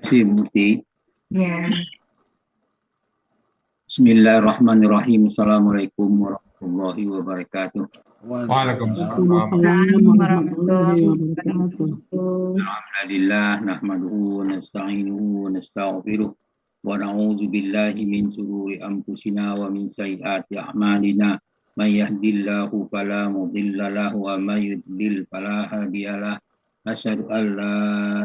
Muti. Ya, Bismillahirrahmanirrahim. Assalamualaikum warahmatullahi wabarakatuh. Waalaikumsalam. Waalaikumsalam warahmatullahi wabarakatuh. Alhamdulillah nahmaduhu wa nasta'inuhu wa nastaghfiruh wa na'udzu billahi min shururi anfusina wa min sayyiati a'malina. May yahdihillahu fala mudilla lahu wa may yudlil fala hadiyalah. Asyhadu an la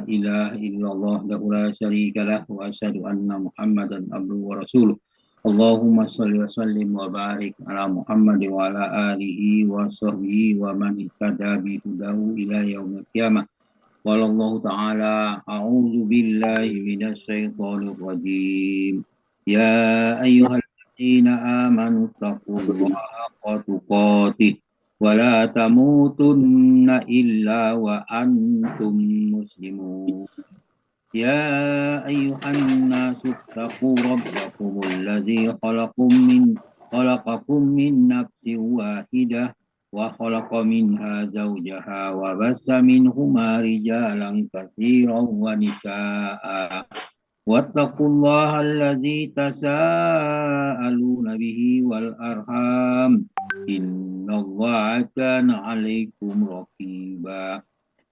ilaha illallah wahdahu la syarika lah wa asyhadu anna Muhammadan abduhu wa rasuluh. Allahumma shalli wa sallim wa barik ala Muhammad wa ala alihi wa sahbihi wa man ihtada bi hudahu ila yaumil qiyamah. Wallahu ta'ala a'udzu billahi minasy syaithanir rajim. Ya ayyuhalladzina amanu taqullaha haqqa tuqatih wa la tamutunna illa wa antum muslimun. Ya ayyuhan nasu taqu rabbakumul ladzi khalaqakum min nafsin wahidah wa khalaqa minha zawjaha wa bassa minhuma rijalan katsiran wa nisaa'a wattaqullaha alladzi tasaaluna bihi wal arham innallaha kana 'alaikum raqiba.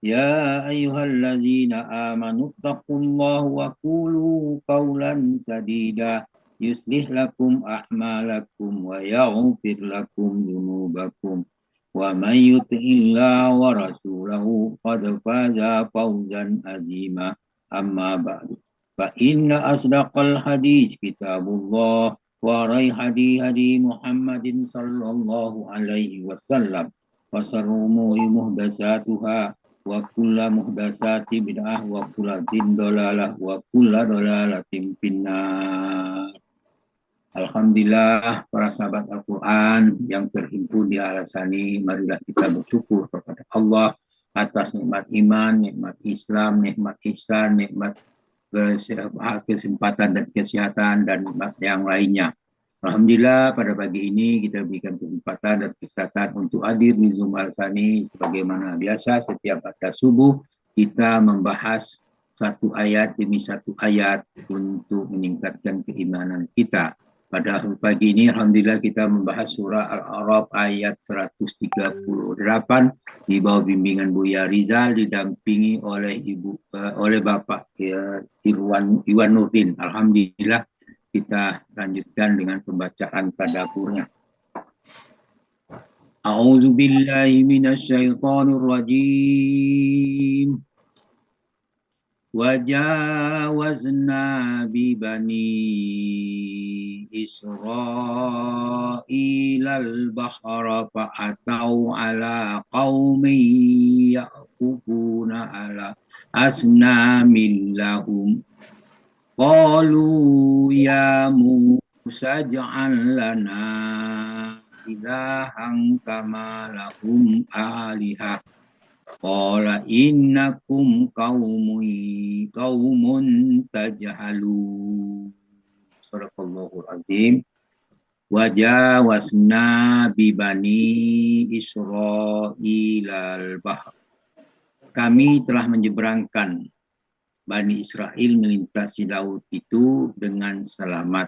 Ya ayyuhalladzina amanu taqullaha wa qulu qawlan sadida yuslih lakum a'malakum wa yaghfir lakum dzunubakum wa may yuti'illah wa rasulahu qad faza fawzan azima. Amma ba'du, fa inna asdaqal hadis kitabullah wa hadi Muhammadin sallallahu alaihi wasallam wa sharrul umuri muhdatsatuha wa kullu muhdatsati bid'ah wa kullu dalalah wa kullu dalalatin finnar. Alhamdulillah, para sahabat Al-Quran yang terhimpun di Al-Asani, marilah kita bersyukur kepada Allah atas nikmat iman, nikmat Islam, nikmat ihsan, nikmat kesempatan dan kesehatan, dan nikmat yang lainnya. Alhamdulillah, pada pagi ini kita berikan kesempatan dan kesempatan untuk hadir di Zoom Al-Asani. Sebagaimana biasa, setiap pada subuh kita membahas satu ayat demi satu ayat untuk meningkatkan keimanan kita. Pada pagi ini, alhamdulillah, kita membahas surah Al-A'raf ayat 138 di bawah bimbingan Buya Rizal, didampingi oleh Bapak Iwan Nurdin. Alhamdulillah, kita lanjutkan dengan pembacaan tadaburnya. A'udzu billahi minasyaitonir rajim. وجاوزنا ببني إسرائيل البحر فأتوا على قوم يعكفون على أصنام لهم قالوا يا موسى اجعل لنا إلها كما لهم آلهة Qala innakum qaumun tajhalun. Sadaqallahul azim. Wajawasna bi bani Israil al-bahr. Kami telah menyeberangkan Bani Israel melintasi laut itu dengan selamat.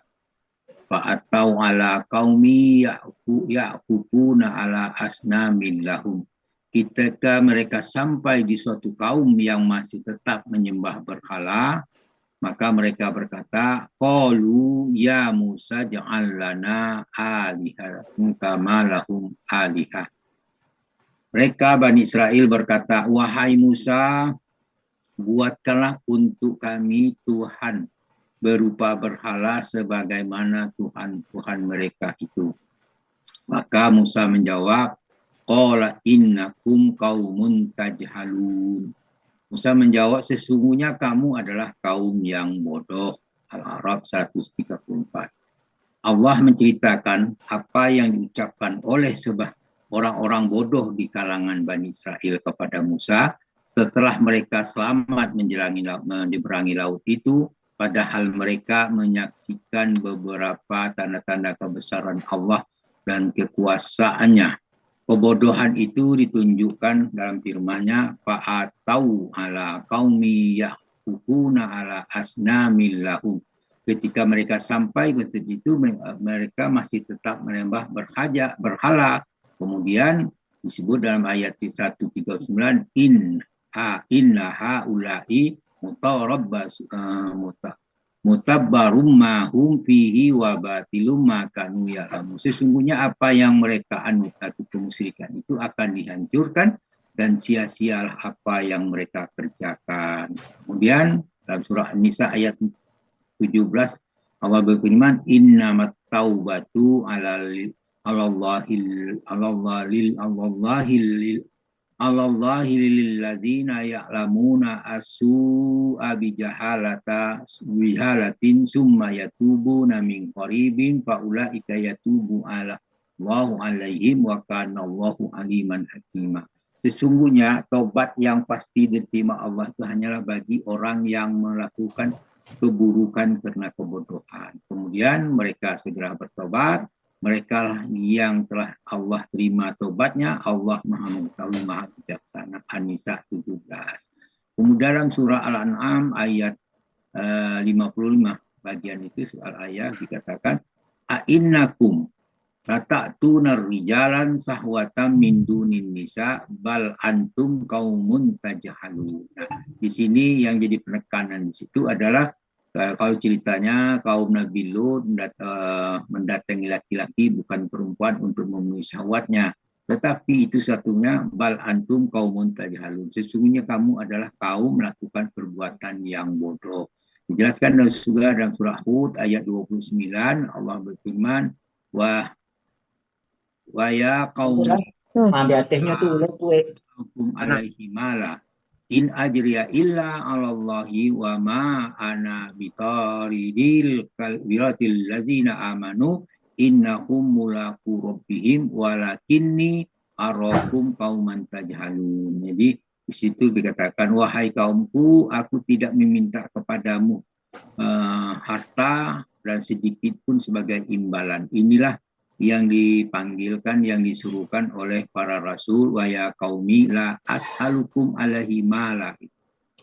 Fa'atau ala qaumi ya'kufuna ala asnamin lahum. Ketika mereka sampai di suatu kaum yang masih tetap menyembah berhala, maka mereka berkata, qalu ya Musa ja'al lana alihatan kama lahum alihah. Mereka Bani Israel berkata, wahai Musa, buatkanlah untuk kami Tuhan berupa berhala sebagaimana Tuhan-Tuhan mereka itu. Maka Musa menjawab, qala innakum qaumun tajhalun. Musa menjawab, sesungguhnya kamu adalah kaum yang bodoh. Al-A'raf 134. Allah menceritakan apa yang diucapkan oleh orang-orang bodoh di kalangan Bani Israel kepada Musa setelah mereka selamat menyeberangi laut itu, padahal mereka menyaksikan beberapa tanda-tanda kebesaran Allah dan kekuasaannya. Kebodohan itu ditunjukkan dalam firman-Nya, fa'atau ala qaumi yakufuna ala asnamil lahum. Ketika mereka sampai ke titik itu, mereka masih tetap menyembah berhala. Kemudian disebut dalam ayat 139, inna haula'i mutabbarum ma hum fihi wa batilum ma kanu ya'lamun. Sesungguhnya apa yang mereka anut atau kemusyrikan itu akan dihancurkan dan sia-sialah apa yang mereka kerjakan. Kemudian dalam surah An-Nisa ayat 17 Allah berfirman, innamat taubatu Allahi lillazina ya'lamuna as-su'a bijahalatin summa yatubuna min qaribin faulaika yatubu ala Allahu alaihim wa kana Allahu aliman hakima. Sesungguhnya taubat yang pasti diterima Allah itu hanyalah bagi orang yang melakukan keburukan karena kebodohan. Kemudian mereka segera bertobat. Mereka lah yang telah Allah terima tobatnya. Allah Maha Mengetahui, Maha Bijaksana. An-Nisa 17. Kemudian dalam surah Al-An'am ayat 55 bagian itu soal ayat dikatakan a'innakum lata'tunar rijalan sahwatam min dunin nisa bal antum qaumun tajhalun. Nah, di sini yang jadi penekanan di situ adalah kalau ceritanya kaum Nabi Lut mendatangi laki-laki bukan perempuan untuk memenuhi syahwatnya, tetapi itu satunya bal antum qaumun tajhalun. Sesungguhnya kamu adalah kaum melakukan perbuatan yang bodoh. Dijelaskan dalam surah Hud ayat 29 Allah berfirman wa ya qaum ambil tehnya tuh hukum alaihi mala in ajriya illa 'alallahi wa ma ana bitaridil kalbiratil lazina amanu innahum mulaqu rabbihim walakinni arakum qauman tajhalun. Jadi di situ dikatakan, wahai kaumku, aku tidak meminta kepadamu harta dan sedikit pun sebagai imbalan. Inilah yang dipanggilkan, yang disuruhkan oleh para rasul, wa ya qaumi la as'alukum alaihi mala.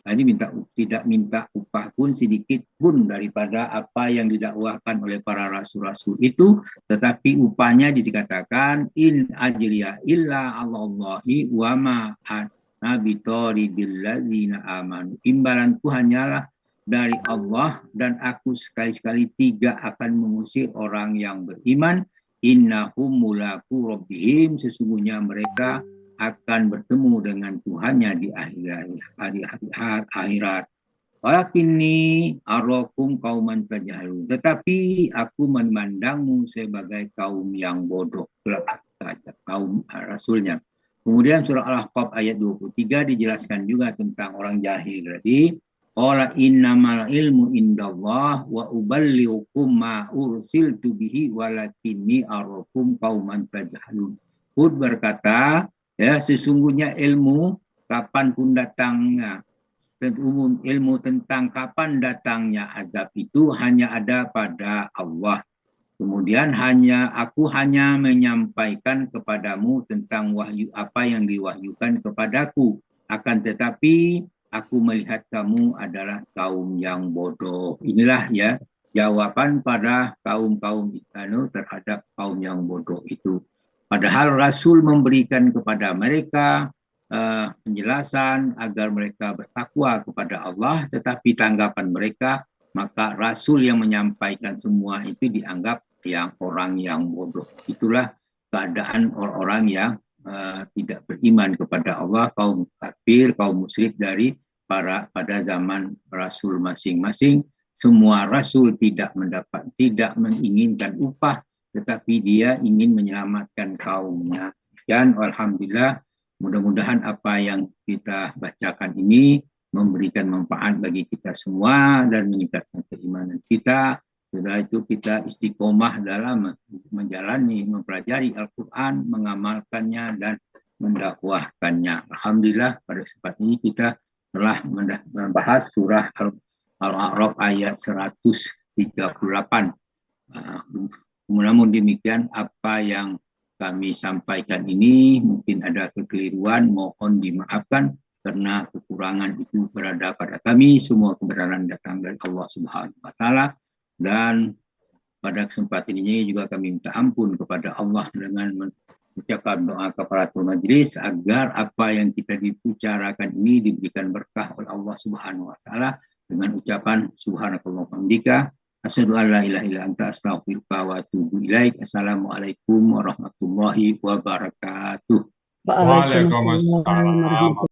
Ini tidak minta upah pun sedikit pun daripada apa yang didakwahkan oleh para rasul-rasul itu, tetapi upahnya dikatakan in ajriya illa 'alallahi wa ma ana bitaridil ladzina amanu. Imbalanku hanyalah dari Allah dan aku sekali-sekali tidak akan mengusir orang yang beriman. Innahum mulaqu rabbihim, sesungguhnya mereka akan bertemu dengan Tuhannya di akhirat. Walakinni arakum qauman tajhalun. Tetapi aku memandangmu sebagai kaum yang bodoh. Kaum rasulnya. Kemudian surah Al-Ahqaf ayat 23 dijelaskan juga tentang orang jahil tadi. Qala innamal ilmu indallah wa uballighukum ma ursiltu bihi walakinni arakum qauman tajhalun. Hud berkata, ya, sesungguhnya ilmu kapan pun datangnya, ilmu tentang kapan datangnya azab itu hanya ada pada Allah. Kemudian aku hanya menyampaikan kepadamu tentang wahyu apa yang diwahyukan kepadaku. Akan tetapi aku melihat kamu adalah kaum yang bodoh. Inilah ya jawaban pada kaum-kaum terhadap kaum yang bodoh itu. Padahal Rasul memberikan kepada mereka penjelasan agar mereka bertakwa kepada Allah, tetapi tanggapan mereka, maka Rasul yang menyampaikan semua itu dianggap yang orang yang bodoh. Itulah keadaan orang-orang yang tidak beriman kepada Allah, kaum kafir, kaum musyrik pada zaman Rasul masing-masing. Semua Rasul tidak menginginkan upah, tetapi dia ingin menyelamatkan kaumnya. Dan alhamdulillah, mudah-mudahan apa yang kita bacakan ini memberikan manfaat bagi kita semua dan meningkatkan keimanan kita. Setelah itu kita istiqomah dalam menjalani, mempelajari Al-Quran, mengamalkannya dan mendakwahkannya. Alhamdulillah pada kesempatan ini kita telah membahas surah Al-A'raf ayat 138. Namun demikian apa yang kami sampaikan ini mungkin ada kekeliruan, mohon dimaafkan. karena kekurangan itu berada pada kami. Semua kebenaran datang dari Allah Subhanahu wa Ta'ala. Dan pada kesempatan ini juga kami minta ampun kepada Allah dengan mengucapkan doa kafaratul majlis agar apa yang kita dibicarakan ini diberikan berkah oleh Allah Subhanahu wa Ta'ala dengan ucapan subhanakallah hamdika asyhadu an la ilaha illa anta astaghfiruka wa atubu ilaik. Assalamualaikum warahmatullahi wabarakatuh. Waalaikumsalam.